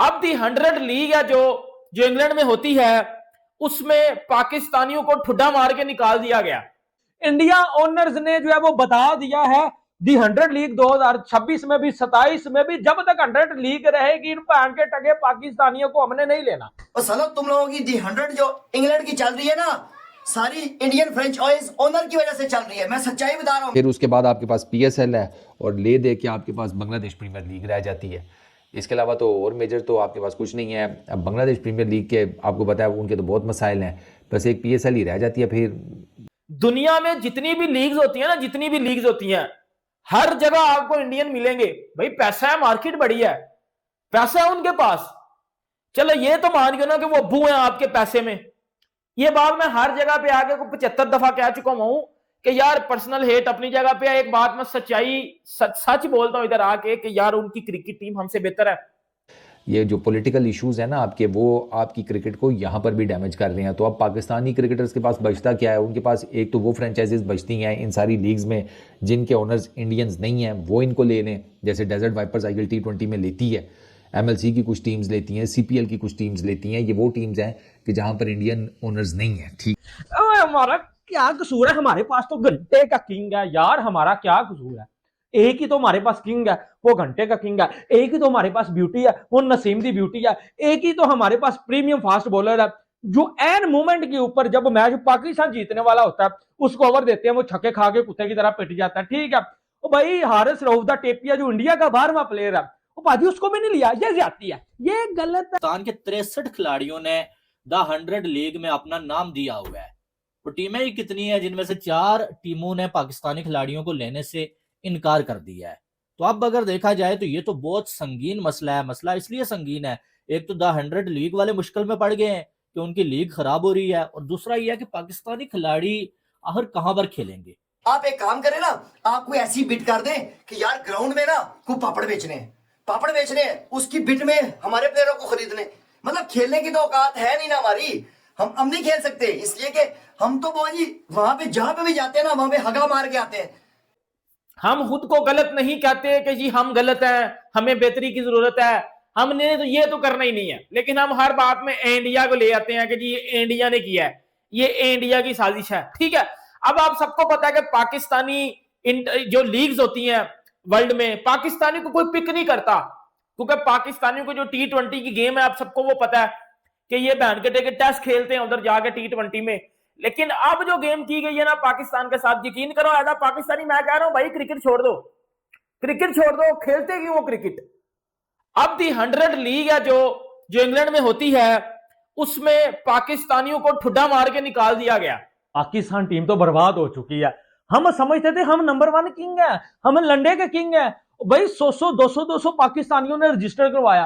अब दी 100 लीग है जो जो इंग्लैंड में होती है, उसमें पाकिस्तानियों को ठुड्डा मार के निकाल दिया गया। इंडिया ओनर्स ने जो है वो बता दिया है दी 100 लीग 2026 में भी 27 में भी जब तक 100 लीग रहेगी इन पैन के टके पाकिस्तानियों को हमने नहीं लेना। और सालो तुम लोगों की दी 100 जो इंग्लैंड की चल रही है ना, सारी इंडियन फ्रेंचाइज ओनर की वजह से चल रही है, मैं सच्चाई बता रहा हूँ। फिर उसके बाद आपके पास PSL है और ले दे के आपके पास बांग्लादेश प्रीमियर लीग रह जाती है। इसके अलावा तो और मेजर तो आपके पास कुछ नहीं है। अब बांग्लादेश प्रीमियर लीग के आपको पता है उनके तो बहुत मसाइल हैं, बस एक PSL ही रह जाती है। फिर दुनिया में जितनी भी लीग्स होती है ना, जितनी भी लीग्स होती हैं, हर जगह आपको इंडियन मिलेंगे। भाई पैसा है, मार्केट बड़ी है, पैसा है उनके पास। चलो ये तो मान गए ना कि वो अब्बू हैं आपके पैसे में। ये बात मैं हर जगह पे आके को 75 दफा कह चुका हूं कि यार पर्सनल हेट अपनी जगह पे है। एक बात मैं सच्चाई सच बोलता हूं इधर आके कि यार उनकी क्रिकेट टीम हमसे बेहतर है। ये जो पॉलिटिकल इश्यूज है ना आपके, वो आपकी क्रिकेट को यहाँ पर भी डैमेज कर रहे हैं। तो अब पाकिस्तानी क्रिकेटर्स के पास बचता क्या है? उनके पास एक तो वो फ्रेंचाइजीज बचती हैं इन सारी लीग्स में जिनके ओनर्स इंडियंस नहीं हैं, वो इनको ले लें। जैसे डेजर्ट वाइपर्स IPL T20 में लेती है, MLC की कुछ टीम्स लेती हैं, CPL की कुछ टीम्स लेती हैं। ये वो टीम्स हैं कि जहाँ पर इंडियन ओनर्स नहीं हैं। ठीक, हमारा क्या कसूर है? हमारे पास तो घंटे का किंग है यार, हमारा क्या कसूर है? एक ही तो हमारे पास किंग है, वो घंटे का किंग है। एक ही तो हमारे पास ब्यूटी है, वो नसीम दी ब्यूटी है। एक ही तो हमारे पास प्रीमियम फास्ट बॉलर है जो एन मोमेंट के ऊपर जब मैच पाकिस्तान जीतने वाला होता है उसको ओवर देते हैं, वो छक्के खा के कुत्ते की तरह पिट जाता है। ठीक है, वो भाई हारिस रऊफ दा टेपिया जो इंडिया का 12वां प्लेयर है, वो भाजी उसको भी नहीं लिया। ये ज्यादती है, ये गलत है। पाकिस्तान के 63 खिलाड़ियों ने द 100 लीग में अपना नाम दिया हुआ है। तो टीमें ही कितनी है जिनमें से 4 टीमों ने पाकिस्तानी खिलाड़ियों को लेने से इनकार कर दिया है। तो अब अगर देखा जाए तो ये तो बहुत संगीन मसला है। मसला इसलिए संगीन है, एक तो द 100 लीग वाले मुश्किल में पड़ गए हैं कि उनकी लीग खराब हो रही है, और दूसरा ये है कि पाकिस्तानी खिलाड़ी आखिर कहां पर खेलेंगे। आप एक काम करें ना, आप कोई ऐसी बिट कर दें कि यार ग्राउंड में ना कोई पापड़ बेचने हैं, उसकी बिट में हमारे प्लेयरों को खरीदने। मतलब खेलने की तो औकात है नहीं ना हमारी, हम नहीं खेल सकते, इसलिए कि हम तो जी वहां पे जहां पे भी जाते हैं ना वहां पे हगा मार के आते हैं। हम खुद को गलत नहीं कहते कि जी हम गलत हैं, हमें बेहतरी की जरूरत है, हमने तो ये तो करना ही नहीं है। लेकिन हम हर बात में इंडिया को ले आते हैं कि जी ये इंडिया ने किया है, ये इंडिया की साजिश है। ठीक है, अब आप सबको पता है कि पाकिस्तानी जो लीग्स होती हैं वर्ल्ड में, पाकिस्तानी को कोई पिक नहीं करता, क्योंकि पाकिस्तानियों को जो T20 की गेम है आप सबको वो पता है कि ये बहन के टेके टेस्ट खेलते हैं उधर जाके T20 में। लेकिन अब जो गेम की गई है ना पाकिस्तान के साथ, यकीन करो ऐसा पाकिस्तानी, मैं कह रहा हूं भाई क्रिकेट छोड़ दो, खेलते क्यों वो क्रिकेट। अब दी 100 लीग है जो जो इंग्लैंड में होती है, उसमें पाकिस्तानियों को ठुड्डा मार के निकाल दिया गया। पाकिस्तान टीम तो बर्बाद हो चुकी है। हम समझते थे हम नंबर 1 किंग है, हम लंडे के किंग है। भाई 100-200 पाकिस्तानियों ने रजिस्टर करवाया,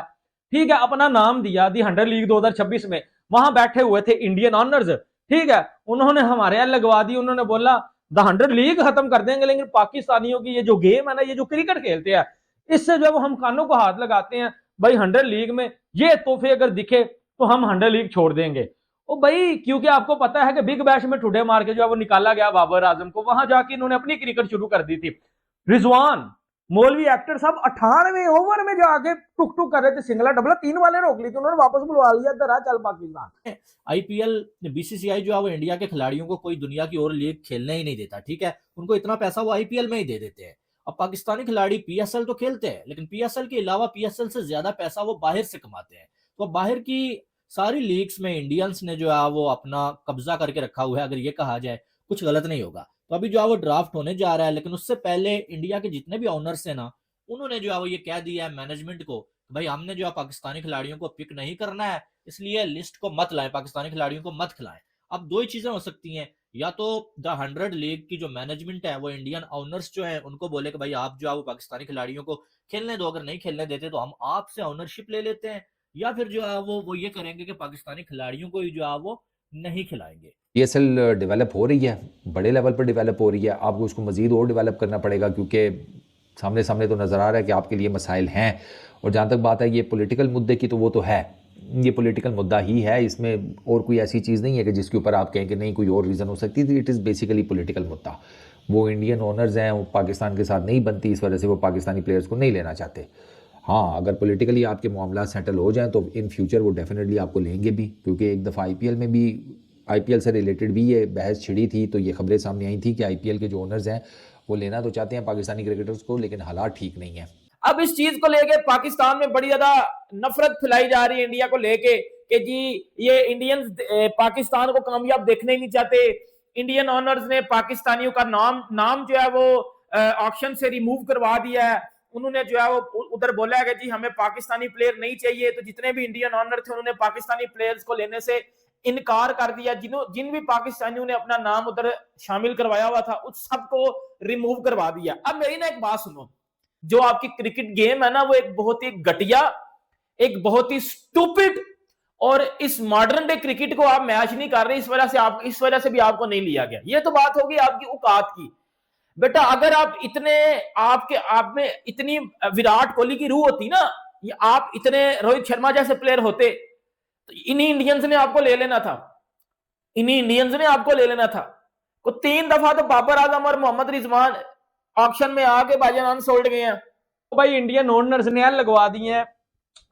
ठीक है, अपना नाम दिया दी 100 लीग 2026 में। वहां बैठे हुए थे इंडियन ऑनर्स, ठीक है, उन्होंने हमारे यहाँ लगवा दी। उन्होंने बोला द 100 लीग खत्म कर देंगे, लेकिन पाकिस्तानियों की ये जो गेम है ना, ये जो क्रिकेट खेलते हैं, इससे जब हम कानों को हाथ लगाते हैं भाई 100 लीग में ये तोहफे अगर दिखे तो हम 100 लीग छोड़ देंगे। ओ भाई, क्योंकि आपको पता है कि बिग बैश में ठुड्डे मार के जो है वो निकाला गया बाबर आजम को, वहां जाके इन्होंने अपनी क्रिकेट शुरू कर दी थी। रिजवान मौलवी एक्टर साहब 18वें ओवर में जाके टुक टुक कर रहे थे, सिंगला डबला 3 वाले रोक ली थी, उन्होंने वापस बुलवा लिया, इधर चल पाकिस्तान। IPL BCCI जो है वो इंडिया के खिलाड़ियों को कोई दुनिया की और लीग खेलने ही नहीं देता। ठीक है, उनको इतना पैसा वो IPL में ही दे देते हैं। अब पाकिस्तानी खिलाड़ी PSL तो खेलते हैं, लेकिन PSL के अलावा PSL से ज्यादा पैसा वो बाहर से कमाते हैं। तो बाहर की सारी लीग्स में इंडियंस ने जो है वो अपना कब्जा करके रखा हुआ है, अगर ये कहा जाए, कुछ गलत नहीं होगा। तो अभी जो है वो ड्राफ्ट होने जा रहा है, लेकिन उससे पहले इंडिया के जितने भी ऑनर्स हैं ना, उन्होंने जो है वो ये कह दिया है मैनेजमेंट को, भाई हमने जो है पाकिस्तानी खिलाड़ियों को पिक नहीं करना है, इसलिए लिस्ट को मत लाएं, पाकिस्तानी खिलाड़ियों को मत खिलाएं। अब 2 ही चीजें हो सकती हैं, या तो द 100 लीग की जो मैनेजमेंट है वो इंडियन ऑनर्स जो है उनको बोले कि भाई आप जो है वो पाकिस्तानी खिलाड़ियों को खेलने दो, अगर नहीं खेलने देते तो हम आपसे ऑनरशिप ले लेते हैं, या फिर जो है वो ये करेंगे कि पाकिस्तानी खिलाड़ियों को जो है वो नहीं खिलाएंगे। PSL डेवलप हो रही है, बड़े लेवल पर डेवलप हो रही है, आपको उसको मज़ीद और डेवलप करना पड़ेगा, क्योंकि सामने सामने तो नज़र आ रहा है कि आपके लिए मसाइल हैं। और जहाँ तक बात है ये पॉलिटिकल मुद्दे की, तो वो तो है, ये पॉलिटिकल मुद्दा ही है, इसमें और कोई ऐसी चीज़ नहीं है कि जिसके ऊपर आप कहें कि नहीं कोई और रीज़न हो सकती थी। इट इज़ बेसिकली पॉलिटिकल मुद्दा। वो इंडियन ओनर्स हैं, वो पाकिस्तान के साथ नहीं बनती, इस वजह से वो पाकिस्तानी प्लेयर्स को नहीं लेना चाहते। हाँ, अगर पॉलिटिकली आपके मामला सेटल हो जाएं तो इन फ्यूचर वो डेफिनेटली आपको लेंगे भी, क्योंकि एक दफ़ा आईपीएल में भी, आईपीएल से रिलेटेड भी ये बहस छिड़ी थी, तो ये खबरें सामने आई थी कि आईपीएल के जो ओनर्स हैं वो लेना तो चाहते हैं पाकिस्तानी क्रिकेटर्स को, लेकिन हालात ठीक नहीं है। अब इस चीज को लेके पाकिस्तान में बड़ी ज्यादा नफरत फैलाई जा रही है इंडिया को लेके कि जी ये इंडियंस पाकिस्तान को कामयाब देखने ही नहीं चाहते। इंडियन ओनर्स ने पाकिस्तानियों का नाम जो है वो ऑक्शन से रिमूव करवा दिया है। उन्होंने जो है वो उधर बोला है कि जी हमें पाकिस्तानी प्लेयर नहीं चाहिए, तो जितने भी इंडियन ओनर थे उन्होंने पाकिस्तानी प्लेयर्स को लेने से इनकार कर दिया। जिन भी पाकिस्तानियों ने अपना नाम उधर शामिल करवाया हुआ था उस सबको रिमूव करवा दिया। अब मेरी ना एक बात सुनो, जो आपकी क्रिकेट गेम है ना वो एक बहुत ही घटिया, एक बहुत ही स्टूपिड, और इस मॉडर्न डे क्रिकेट को आप मैच नहीं कर रहे, इस वजह से भी आपको नहीं लिया गया। ये तो बात होगी आपकी औकात की। बेटा अगर आप आप में इतनी विराट कोहली की रूह होती ना, ये आप इतने रोहित शर्मा जैसे प्लेयर होते, तो इन्हीं इंडियंस ने आपको ले लेना था, इन्हीं इंडियंस ने आपको ले लेना था। को 3 दफा तो बाबर आजम और मोहम्मद रिजवान ऑक्शन में आके भाईजान अनसोल्ड गए हैं। तो भाई इंडियन ओनर्स ने लगवा दिए हैं,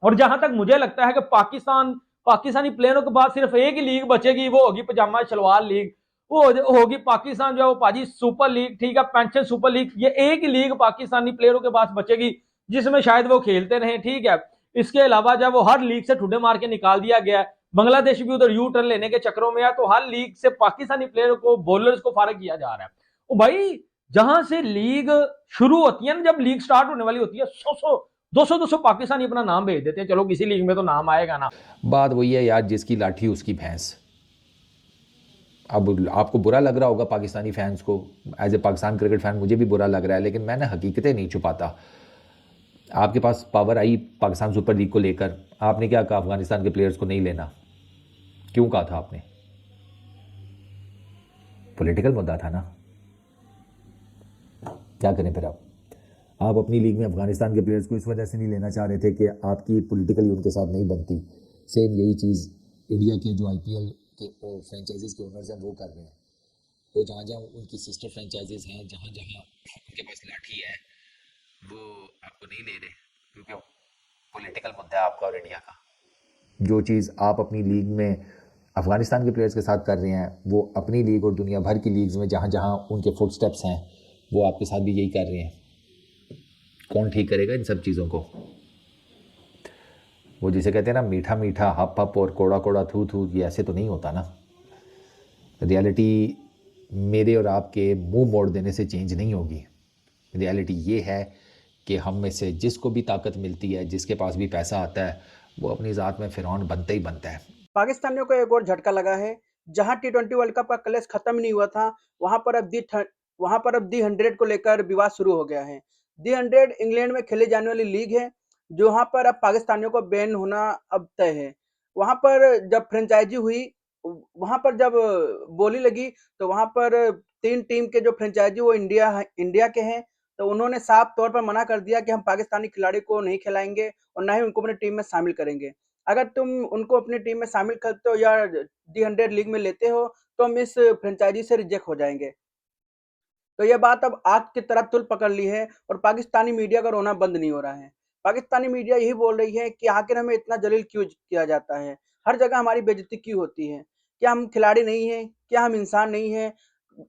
और जहां तक मुझे लगता है कि पाकिस्तानी प्लेयरों के बाद सिर्फ एक ही लीग बचेगी, वो होगी पजामा शलवार लीग, वो होगी पाकिस्तान जो है वो पाजी सुपर लीग, ठीक है, पेंशन सुपर लीग। ये एक ही लीग पाकिस्तानी प्लेयरों के पास बचेगी जिसमें शायद वो खेलते रहे, ठीक है। इसके अलावा जब वो हर लीग से ठुडे मार के निकाल दिया गया है, बांग्लादेश भी उधर यू टर्न लेने के चक्रों में है, तो हर लीग से पाकिस्तानी प्लेयरों को, बॉलर्स को फारिग किया जा रहा है। तो भाई जहां से लीग शुरू होती है ना, जब लीग स्टार्ट होने वाली होती है, 200 पाकिस्तानी अपना नाम भेज देते हैं, चलो किसी लीग में तो नाम आएगा ना। बात वही है यार, जिसकी लाठी उसकी भैंस। अब आपको बुरा लग रहा होगा पाकिस्तानी फैंस को, as a Pakistan cricket fan मुझे भी बुरा लग रहा है, लेकिन मैं ना हकीकतें नहीं छुपाता। आपके पास पावर आई पाकिस्तान सुपर लीग को लेकर, आपने क्या कहा अफगानिस्तान के प्लेयर्स को नहीं लेना? क्यों कहा था आपने? पॉलिटिकल मुद्दा था ना। क्या करें फिर आप अपनी लीग में अफगानिस्तान के प्लेयर्स को इस वजह से नहीं लेना चाह रहे थे कि आपकी पॉलिटिकली उनके साथ नहीं बनती। सेम यही चीज़ इंडिया के जो आईपीएल के फ्रेंचाइजीज के ओनर्स हैं वो कर रहे हैं। वो जहाँ जहाँ उनकी सिस्टर फ्रेंचाइजीज हैं, जहाँ जहाँ उनके पास लाठी है, वो आपको नहीं ले रहे, क्योंकि पॉलिटिकल मुद्दा है आपका और इंडिया का। जो चीज़ आप अपनी लीग में अफगानिस्तान के प्लेयर्स के साथ कर रहे हैं, वो अपनी लीग और दुनिया भर की लीग्स में जहाँ जहाँ उनके फुटस्टेप्स हैं, वो आपके साथ भी यही कर रहे हैं। कौन ठीक करेगा इन सब चीज़ों को? वो जिसे कहते हैं ना, मीठा मीठा हप हप और कोड़ा कोड़ा थू थू, ये ऐसे तो नहीं होता ना। रियलिटी मेरे और आपके मुंह मोड़ देने से चेंज नहीं होगी। रियलिटी ये है कि हम में से जिसको भी ताकत मिलती है, जिसके पास भी पैसा आता है, वो अपनी ज़ात में फिरौन बनता ही बनता है। पाकिस्तानियों को एक और झटका लगा है। जहां टी20 वर्ल्ड कप का क्लैश खत्म नहीं हुआ था, वहां पर अब दी 100 को लेकर विवाद शुरू हो गया है। दी 100 इंग्लैंड में खेली जाने वाली लीग है, जहां पर अब पाकिस्तानियों को बैन होना अब तय है। वहां पर जब फ्रेंचाइजी हुई, वहां पर जब बोली लगी, तो वहां पर 3 टीम के जो फ्रेंचाइजी वो इंडिया के हैं, तो उन्होंने साफ तौर पर मना कर दिया कि हम पाकिस्तानी खिलाड़ी को नहीं खिलाएंगे और ना ही उनको अपनी टीम में शामिल करेंगे। अगर तुम उनको अपनी टीम में शामिल करते हो या दी 100 लीग में लेते हो, तो हम इस फ्रेंचाइजी से रिजेक्ट हो जाएंगे। तो ये बात अब आग की तरह तुल पकड़ ली है और पाकिस्तानी मीडिया का रोना बंद नहीं हो रहा है। पाकिस्तानी मीडिया यही बोल रही है कि आखिर हमें इतना जलील क्यों किया जाता है, हर जगह हमारी बेइज्जती क्यों होती है, क्या हम खिलाड़ी नहीं हैं, क्या हम इंसान नहीं हैं,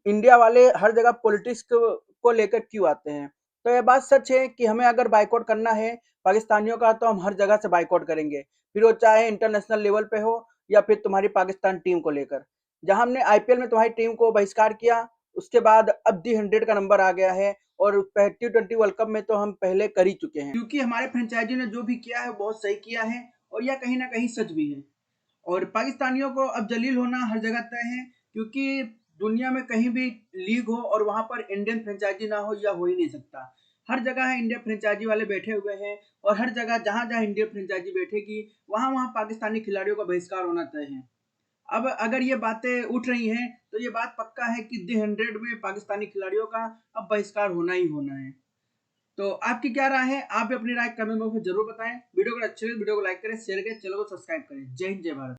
इंडिया वाले हर जगह पॉलिटिक्स को लेकर क्यों आते हैं। तो ये बात सच है कि हमें अगर बाइकआउट करना है पाकिस्तानियों का, तो हम हर जगह से बाइकआउट करेंगे, फिर वो चाहे इंटरनेशनल लेवल पे हो या फिर तुम्हारी पाकिस्तान टीम को लेकर। जहां हमने आईपीएल में तुम्हारी टीम को बहिष्कार किया, उसके बाद अब दी 100 का नंबर आ गया है और टी20 वर्ल्ड कप में तो हम पहले कर ही चुके हैं, क्योंकि हमारे फ्रेंचाइजी ने जो भी किया है बहुत सही किया है और यह कहीं ना कहीं सच भी है। और पाकिस्तानियों को अब जलील होना हर जगह तय है, क्योंकि दुनिया में कहीं भी लीग हो और वहां पर इंडियन फ्रेंचाइजी ना हो, यह हो ही नहीं सकता। हर जगह है इंडियन फ्रेंचाइजी वाले बैठे हुए हैं और हर जगह जहां जहां इंडियन फ्रेंचाइजी बैठेगी वहां वहां पाकिस्तानी खिलाड़ियों का बहिष्कार होना तय है। अब अगर ये बातें उठ रही हैं तो ये बात पक्का है कि दी 100 में पाकिस्तानी खिलाड़ियों का अब बहिष्कार होना ही होना है। तो आपकी क्या राय है? आप भी अपनी राय कमेंट बॉक्स में जरूर बताएं। वीडियो को अच्छे लगे वीडियो को लाइक करें, शेयर करें, चैनल को सब्सक्राइब करें। जय हिंद, जय भारत।